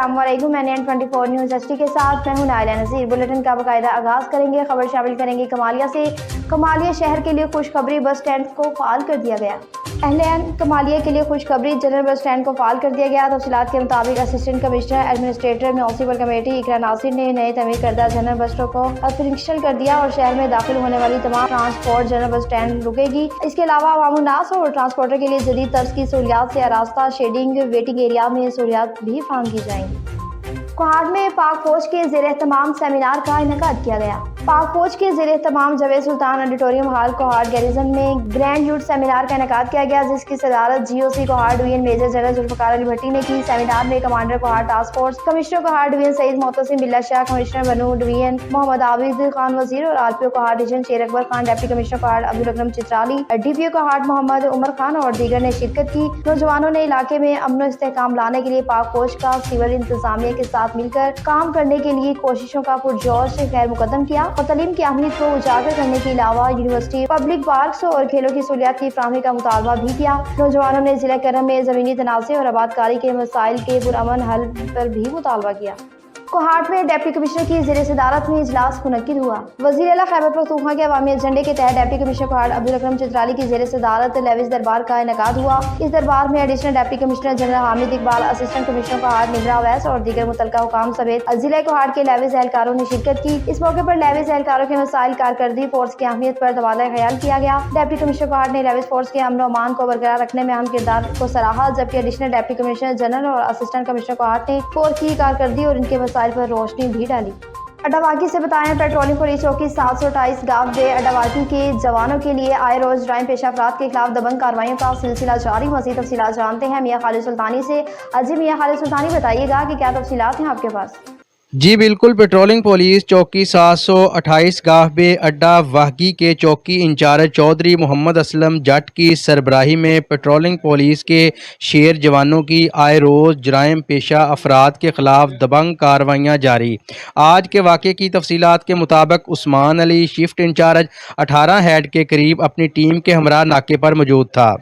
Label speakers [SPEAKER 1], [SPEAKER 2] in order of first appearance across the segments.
[SPEAKER 1] अस्सलाम वालेकुम। मैं N24 न्यूज़ HD के साथ मैं हूं नाइला नज़ीर। बुलेटिन का बाकायदा आगाज़ करेंगे। खबर शामिल करेंगे कमालिया से। कमालिया शहर के लिए खुशखबरी, बस स्टैंड को फाल कर दिया गया। अहलियान कमालिया के लिए खुशखबरी, जनरल बस स्टैंड को फाल कर दिया गया। तफसीलात के मुताबिक assistant commissioner administrator municipal committee Iqra Nasir ने नए तमीर करदा जनरल बस स्टॉप को फंक्शनल कर दिया और शहर में दाखिल होने वाली तमाम ट्रांसपोर्ट जनरल बस स्टैंड रुकेगी। इसके अलावा अवामुन्नास और ट्रांसपोर्टर के लिए जदीद तर्ज की सहूलियात से आरास्ता, शेडिंग, वेटिंग एरिया में सहूलियात भी फराहम की जाएंगी। कोहाट में पाक फौज के ज़ेर-ए-एहतमाम सेमिनार का इनेकाद किया गया। पाक फौज के ज़ेर-ए-एहतमाम Javed Sultan auditorium hall Kohat garrison में ग्रैंड यूथ सेमिनार का इनेकाद किया गया, जिसकी सदारत GOC Kohat division major general Zulfiqar Ali Bhatti ने की। सेमिनार में commander Kohat task force, commissioner Kohat division Saeed Mohtasim Billa Shah, commissioner Bannu division Mohammad Abid Khan Wazir और RPO Kohat division Sher Akbar Khan, deputy commissioner Kohat Abdul Akram Chitrali, DPO Kohat Mohammad Umar Khan और दीगर ने शिरकत की। नौजवानों ने इलाके में अमन और इस्तेहकाम लाने के लिए पाक फौज का सिविल इंतजामिया के साथ मिलकर काम करने के लिए कोशिशों का पुरजोश खैर मुकदम किया और तालीम की अहमियत को उजागर करने के अलावा यूनिवर्सिटी, पब्लिक पार्क्स और खेलों की सहूलियात की फराहमी का मुतालबा भी किया। नौजवानों ने जिला करम में ज़मीनी तनाज़े और आबादकारी के मसाइल के पुरअमन हल पर भी मुतालबा किया। कोहाट में डिप्टी कमिश्नर की ज़ेर सदारत में इजलास मुनक्किद हुआ। वज़ीर आला खैबर पख्तूनख्वा के अवामी एजेंडे के तहत डिप्टी कमिश्नर कोहाट अब्दुल अकरम चित्राली की ज़ेर सदारत लेविस दरबार का इनेकाद हुआ। इस दरबार में additional deputy commissioner general Hamid Iqbal, assistant commissioner Kohat निगरा अवैस और दीगर मुतल्लिका हुकाम समेत जिला कोहाट के लेविस एहलकारों ने शिरकत की। इस मौके पर लेविस एहलकारों के मसाइल, कारकर्दगी, फोर्स की अहमियत पर तबादला ख्याल किया गया। डिप्टी कमिश्नर कोहाट ने लेविस फोर्स के अमन अमान को बरकरार रखने में अहम किरदार को सराहा, जबकि एडिशनल डिप्टी कमिश्नर जनरल और असिस्टेंट कमिश्नर कोहाट ने फोर्स की कारकर्दगी और इनके मसाइल पर रोशनी भी डाली। अड्डावाकी से बताएं, पेट्रोलिंग पुलिस चौकी 728 गांव बे अड्डावाकी के जवानों के लिए आए रोज जराइम पेशा अफराद के खिलाफ दबंग कार्रवाइयों का सिलसिला जारी। मज़ीद तफसीलात जानते हैं मियां खालिद सुल्तानी से। अजी मियां खालिद सुल्तानी, बताइएगा कि क्या तफसीलात हैं आपके पास?
[SPEAKER 2] जी बिल्कुल, पेट्रोलिंग पुलिस चौकी 728 गाह बे अड्डा वाहगी के चौकी इंचार्ज चौधरी मोहम्मद असलम जट की सरबराही में पेट्रोलिंग पुलिस के शेर जवानों की आए रोज़ जराइम पेशा अफराद के खिलाफ दबंग कार्रवाइयाँ जारी। आज के वाक़े की तफसीलात के मुताबिक Usman Ali shift in charge 18 head के करीब अपनी टीम के हमरा नाके पर मौजूद था।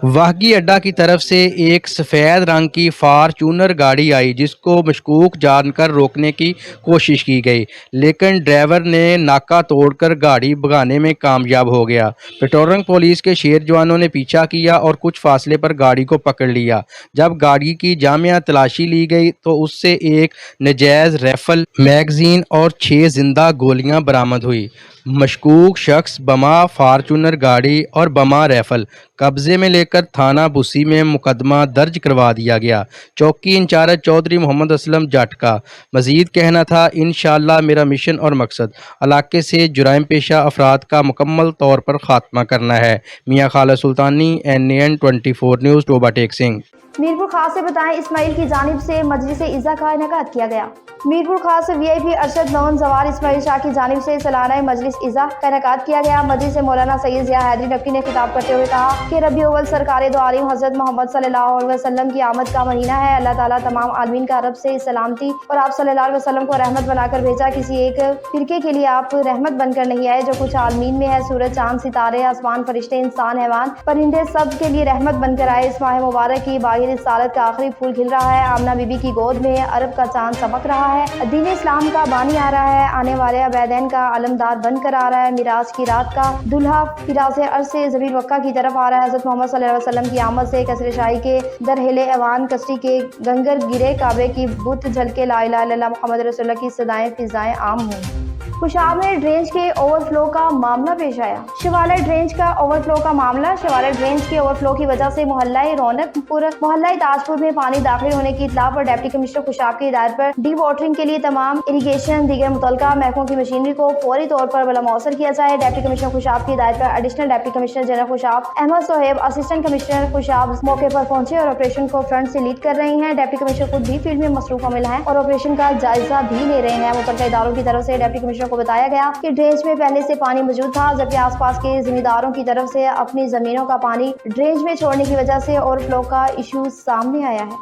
[SPEAKER 2] वाहगी अड्डा की तरफ से एक सफ़ेद रंग की फार्चूनर गाड़ी आई, जिसको मशकूक जानकर रोकने की कोशिश की गई, लेकिन ड्राइवर ने नाका तोड़कर गाड़ी भगाने में कामयाब हो गया। पेट्रोलिंग पुलिस के शेर जवानों ने पीछा किया और कुछ फासले पर गाड़ी को पकड़ लिया। जब गाड़ी की जामिया तलाशी ली गई तो उससे एक नजायज़ राइफल, मैगजीन और 6 जिंदा गोलियां बरामद हुई। मशकूक शख्स, बमा फार्चूनर गाड़ी और बमा राइफल कब्जे में लेकर थाना बुसी में मुकदमा दर्ज करवा दिया गया। चौकी इंचार्ज चौधरी मोहम्मद असलम जट का मजीद कहना था, इंशाअल्लाह मेरा मिशन और मकसद इलाके से जुराइम पेशा अफराद का मुकम्मल तौर पर खात्मा करना है। मियां खालिद सुल्तानी, N24 न्यूज़, टोबा टेक सिंह।
[SPEAKER 1] मीरपुर खास से बताएं, इस्माइल की जानिब से मजलिस इज़्ज़ा का इनेकाद किया गया। मीरपुर खास VIP अरशद नौन जवार इस्माइल शाह की जानिब से सालाना मजलिस इज़्ज़ा का इनेकाद किया गया। मजलिस से मौलाना सैयद ज़िया हैदरी नकवी ने खिताब करते हुए कहा कि रबी अव्वल सरकार दो आलिम हज़रत मोहम्मद सल्लल्लाहु अलैहि वसल्लम की आमद का महीना है। अल्लाह ताला तमाम आलमीन का रब से सलामती और आप सल्लल्लाहु अलैहि वसल्लम को रहमत बनाकर भेजा। किसी एक फिरके के लिए आप रहमत बनकर नहीं आए। जो कुछ आलमीन में है, सूरज, चांद, सितारे, आसमान, फरिश्ते, इंसान, हैवान, परिंदे, सब के लिए रहमत बनकर आए। इस माह मुबारक की बाग़ रिसालत का आखिरी फूल खिल रहा है। आमना बीबी की गोद में अरब का चांद चमक रहा है। दीन इस्लाम का बानी आ रहा है। आने वाले अबैदैन का अलमदार बनकर आ रहा है। मिराज की रात का दुल्हा फिरासे अर्श से ज़मीन वक्का की तरफ आ रहा है। हज़रत मोहम्मद सल्लल्लाहु अलैहि वसल्लम की आमद से कसरे शाही के दरहिले ऐवान, कस्टी के गंगर गिरे, काबे की बुत झलके, ला इलाहा इल्लल्लाह मुहम्मद रसूलुल्लाह की सदाएं फिजाएं आम हों। खुशाब में ड्रेंज के ओवरफ्लो का मामला पेश आया। शिवाला ड्रेंज का ओवरफ्लो का मामला। शिवाला ड्रेंज के ओवरफ्लो की वजह से मोहल्ला रौनकपुर, मोहल्ला ताजपुर में पानी दाखिल होने की इत्तला पर डिप्टी कमिश्नर खुशाब की हिदायत पर डी वाटरिंग के लिए तमाम इरीगेशन दीगर मुतल्लिका महकमों की मशीनरी को फौरी तौर पर बलामौसर किया जाए। डिप्टी कमिश्नर खुशाब की हिदायत पर additional deputy commissioner general Khushab Ahmad Sohaib, assistant commissioner Khushab मौके पर पहुंचे और ऑपरेशन को फ्रंट से लीड कर रही हैं। डिप्टी कमिश्नर खुद भी फील्ड में मसरूफ अमल हैं और ऑपरेशन का जायजा भी ले रहे हैं। मुतल्लिका इदारों की तरफ से डिप्टी कमिश्नर को बताया गया कि ड्रेंज में पहले से पानी मौजूद था, जबकि आसपास के जिम्मेदारों की तरफ से अपनी जमीनों का पानी ड्रेंज में छोड़ने की वजह से ओवरफ्लो का इशू सामने आया है।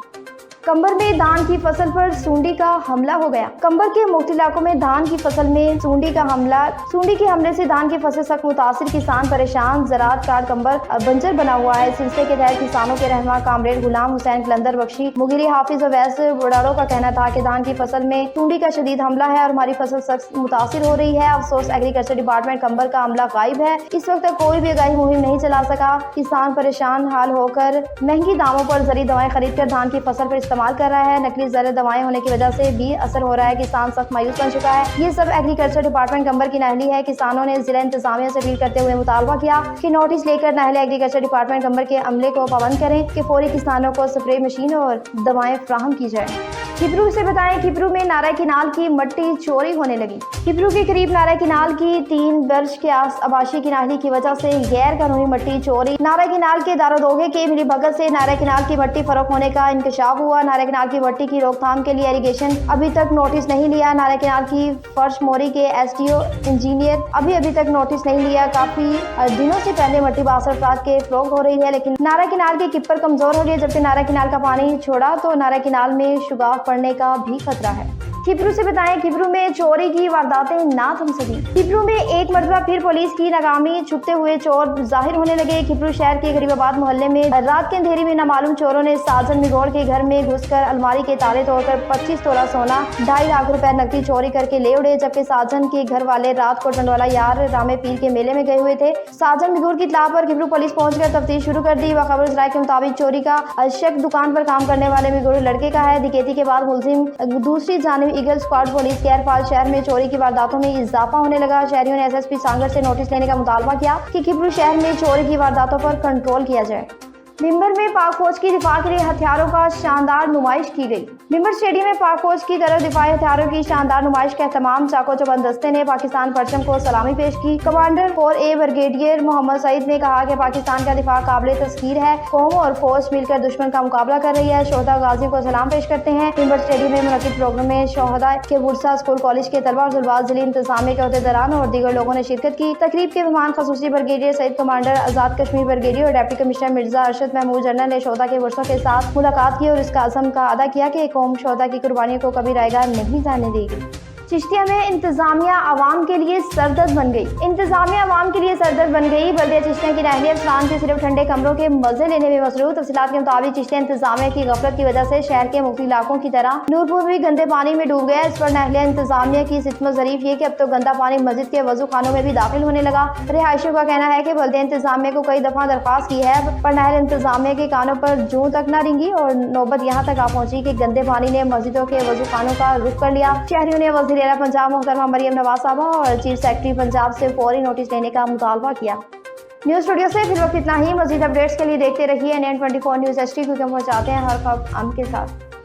[SPEAKER 1] कंबर में धान की फसल पर सूंडी का हमला हो गया। कंबर के मुख्तलिफ इलाकों में धान की फसल में सूंडी के हमले से धान की फसल सख्त मुतासिर, किसान परेशान, ज़राअत कार्ड कंबर बंजर बना हुआ है। सिलसिले के तहत किसानों के रहनुमा कामरेड गुलाम हुसैन कलंदर बख्शी, मुगीरी हाफिज और वैस बुढ़ाड़ों का कहना था कि धान की फसल में सूंडी का शदीद हमला है और हमारी फसल सख्त मुतासिर हो रही है। अफसोस एग्रीकल्चर डिपार्टमेंट कंबर का अमला गायब है। इस वक्त तक कोई भी आगाही मुहिम नहीं चला सका। किसान परेशान हाल होकर महंगी दामों पर जरी दवाएं खरीद कर धान की फसल पर इस्तेमाल कर रहा है। नकली जहर दवाएं होने की वजह से भी असर हो रहा है। किसान सख्त मायूस बन चुका है। ये सब एग्रीकल्चर डिपार्टमेंट कंबर की नाअहली है। किसानों ने जिला इंतजामिया से अपील करते हुए मुतालबा किया कि नोटिस लेकर नाअहली एग्रीकल्चर डिपार्टमेंट कंबर के अमले को पाबंद करें कि फौरी किसानों को स्प्रे मशीन और दवाएं फराहम की जाए। खिपरू से बताएं, खिपरू में नारा किनाल की मट्टी चोरी होने लगी। खिपरू के करीब नारा किनाल की 3 वर्ष के आबाशी की नाअहली की वजह से गैर कानूनी मट्टी चोरी। नारा किनाल के दारोदोगे के मिली भगत से नारा किनाल की मट्टी फरोख्त होने का इंकशाफ हुआ। नारा किनाल की मट्टी की रोकथाम के लिए इरिगेशन अभी तक नोटिस नहीं लिया। नारा किनाल की फर्श मोरी के SDO इंजीनियर अभी तक नोटिस नहीं लिया। काफी दिनों से पहले मट्टी 62 अफराद के फरोख्त हो रही है, लेकिन नारा किनाल के किपर कमजोर हो गए। जबकि नारा किनाल का पानी छोड़ा तो नारा किनाल में शुगाफ पड़ने का भी खतरा है। खिपरू से बताएं, खिपरू में चोरी की वारदातें ना थम सकी। खिपरू में एक मरतबा फिर पुलिस की नाकामी, छुपते हुए चोर जाहिर होने लगे। खिपरू शहर के गरीबाबाद मोहल्ले में रात के अंधेरे में नामालूम चोरों ने साजन मिगोड़ के घर में घुसकर अलमारी के ताले तोड़कर 25 तोला सोना, 2.5 लाख रुपए नकदी चोरी करके ले उड़े। जबकि साजन के घर वाले रात को टंडवाला यार रामे पीर के मेले में गए हुए थे। साजन मिगोड़ की इत्तला पर खिपरू पुलिस पहुंचकर तफ्तीश शुरू कर दी। खबर राय के मुताबिक चोरी का शक दुकान पर काम करने वाले मिगोड़ लड़के का है। डकैती के बाद मुलजिम दूसरी जानिब ईगल स्क्वाड पुलिस गैरफाल शहर में चोरी की वारदातों में इजाफा होने लगा। शहरियों ने SSP सांगर से नोटिस लेने का मुतालबा किया कि खिपरू शहर में चोरी की वारदातों पर कंट्रोल किया जाए। मिंबर में पाक फौज की दिफा के लिए हथियारों का शानदार नुमाइश की गई। मिंबर स्टेडियम में पाक फौज की तरफ दिफाई हथियारों की शानदार नुमाइश का एहतमाम चाको चौबंद दस्ते ने पाकिस्तान परचम को सलामी पेश की। Commander 4A brigadier Mohammad Saeed ने कहा कि पाकिस्तान का दिफा काबिल तस्खीर है। कौम और फौज मिलकर दुश्मन का मुकाबला कर रही है। शोहदा गाजियों को सलाम पेश करते हैं। मिंबर स्टेडियम में मुनक्किद प्रोग्राम में शोहदा के बुरसा स्कूल कॉलेज के तलबा और तलबात, जिले इंतजामिया के अहदेदारान और दीगर लोगों ने शिरकत की। तकरीब के मेहमान खसूसी brigadier Saeed, commander Azad Kashmir brigadier और deputy commissioner Mirza Arshad Mahmood general ने शोहदा के वर्षों के साथ मुलाकात की और इसका अज़म का अदा किया कि कौम शोहदा की कुर्बानियों को कभी रायगा नहीं जाने देगी। चिश्तिया में इंतजामिया आवाम के लिए सरदर्द बन गई। इंतजामिया आवाम के लिए सरदर्द बन गई। बल्दिया चिश्तिया की नाअहली अफसरान के सिर्फ ठंडे कमरों के मजे लेने में मसरूफ। तफसीलात के मुताबिक चिश्तिया इंतजामिया की गफलत की वजह से शहर के मुख्तलिफ इलाकों की तरह नूरपुर भी गंदे पानी में डूब गया। इस पर नाअहली इंतजामिया की सितम ज़रीफ ये कि अब तो गंदा पानी मस्जिद के वजू खानों में भी दाखिल होने लगा। रिहायशियों का कहना है कि बल्दिया इंतजामिया को कई दफा दरख्वास्त की है, पर नाअहली इंतजामिया के कानों पर जूं तक न रिंगी और नौबत यहाँ तक आ पहुंची कि गंदे पानी ने मस्जिदों के वजू खानों का रुख कर लिया। शहरियों ने वज़ीर आला पंजाब मोहतरमा मरियम नवाज साहबा और चीफ सेक्रेटरी पंजाब से फौरी नोटिस लेने का मुतालबा किया। न्यूज़ स्टूडियो से फिर वक्त इतना ही। मज़ीद अपडेट्स के लिए देखते रहिए NN24 न्यूज़ HD, क्योंकि हम पहुंचाते हैं हर खबर के साथ।